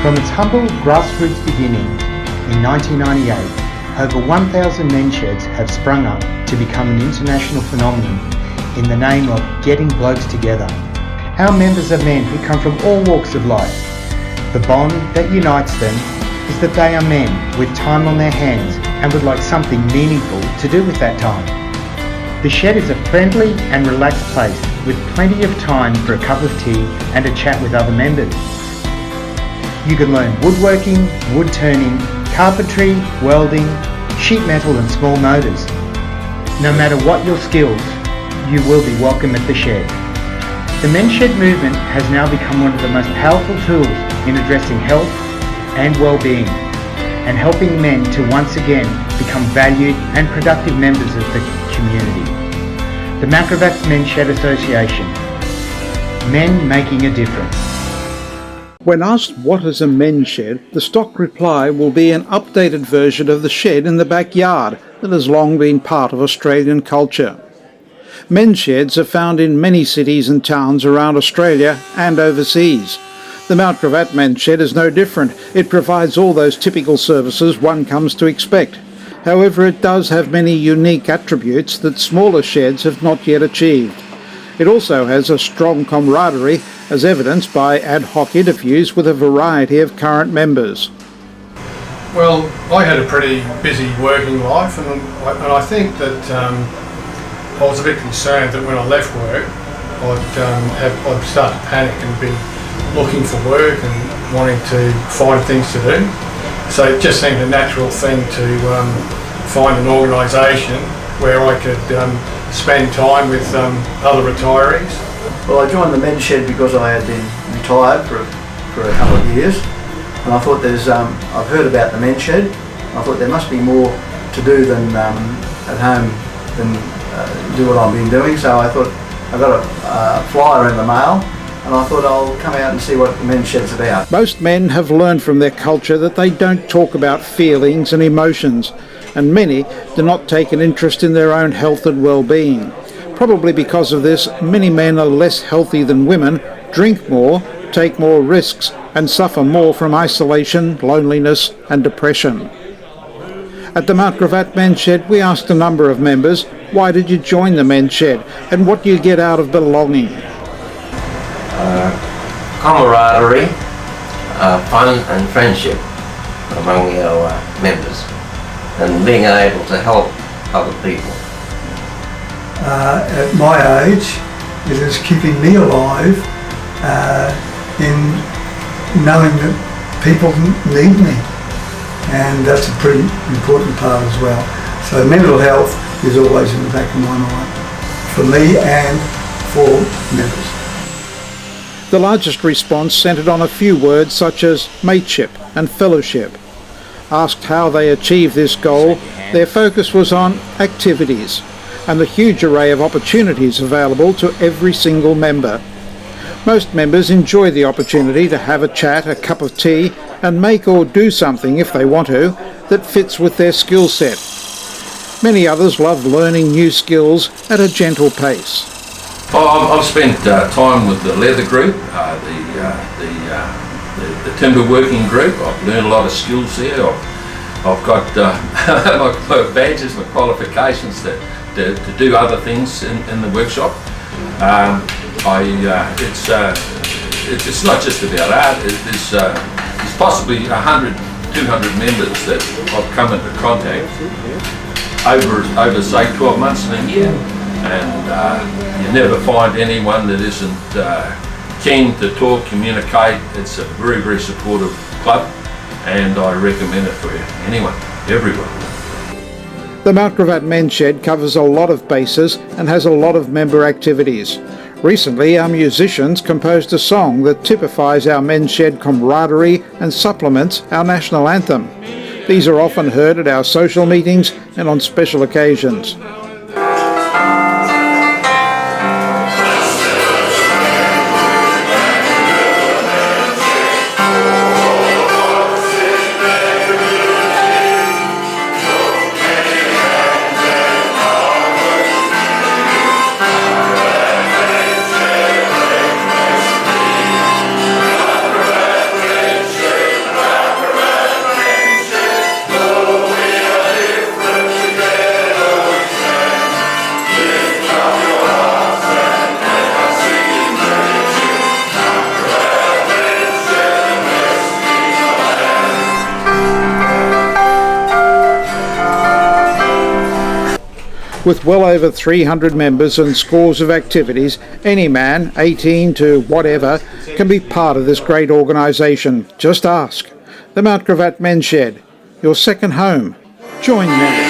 From its humble grassroots beginning in 1998, over 1,000 men's sheds have sprung up to become an international phenomenon in the name of getting blokes together. Our members are men who come from all walks of life. The bond that unites them is that they are men with time on their hands and would like something meaningful to do with that time. The shed is a friendly and relaxed place with plenty of time for a cup of tea and a chat with other members. You can learn woodworking, wood turning, carpentry, welding, sheet metal and small motors. No matter what your skills, you will be welcome at the shed. The Men's Shed movement has now become one of the most powerful tools in addressing health and well-being and helping men to once again become valued and productive members of the community. The Gravatt Men's Shed Association. Men making a difference. When asked what is a men's shed, the stock reply will be an updated version of the shed in the backyard that has long been part of Australian culture. Men's sheds are found in many cities and towns around Australia and overseas. The Mount Gravatt Men's Shed is no different. It provides all those typical services one comes to expect. However, it does have many unique attributes that smaller sheds have not yet achieved. It also has a strong camaraderie, as evidenced by ad hoc interviews with a variety of current members. Well, I had a pretty busy working life, and I think that I was a bit concerned that when I left work, I'd start to panic and be looking for work and wanting to find things to do. So it just seemed a natural thing to find an organisation where I could spend time with other retirees. Well, I joined the Men's Shed because I had been retired for a couple of years, and I thought I've heard about the Men's Shed. I thought there must be more to do than at home than do what I've been doing. So I thought I got a flyer in the mail, and I thought I'll come out and see what the Men's Shed's about. Most men have learned from their culture that they don't talk about feelings and emotions, and many do not take an interest in their own health and well-being. Probably because of this, many men are less healthy than women, drink more, take more risks, and suffer more from isolation, loneliness, and depression. At the Mount Gravatt Men's Shed, we asked a number of members, why did you join the Men's Shed, and what do you get out of belonging? Camaraderie, fun and friendship among our members, and being able to help other people. At my age, it is keeping me alive in knowing that people need me, and that's a pretty important part as well. So mental health is always in the back of my mind, for me and for members. The largest response centred on a few words such as mateship and fellowship. Asked how they achieve this goal, their focus was on activities and the huge array of opportunities available to every single member. Most members enjoy the opportunity to have a chat, a cup of tea, and make or do something, if they want to, that fits with their skill set. Many others love learning new skills at a gentle pace. I've spent time with the leather group, the timber working group. I've learned a lot of skills there. I've got my badges, my qualifications to do other things in the workshop. It's not just about art. There's possibly 100, 200 members that I've come into contact over say 12 months in a year. And you never find anyone that isn't keen to talk, communicate. It's a very, very supportive club, and I recommend it for anyone, everyone. The Mount Gravatt Men's Shed covers a lot of bases and has a lot of member activities. Recently, our musicians composed a song that typifies our Men's Shed camaraderie and supplements our national anthem. These are often heard at our social meetings and on special occasions. With well over 300 members and scores of activities, any man, 18 to whatever, can be part of this great organisation. Just ask. The Mount Gravatt Men's Shed, your second home. Join them.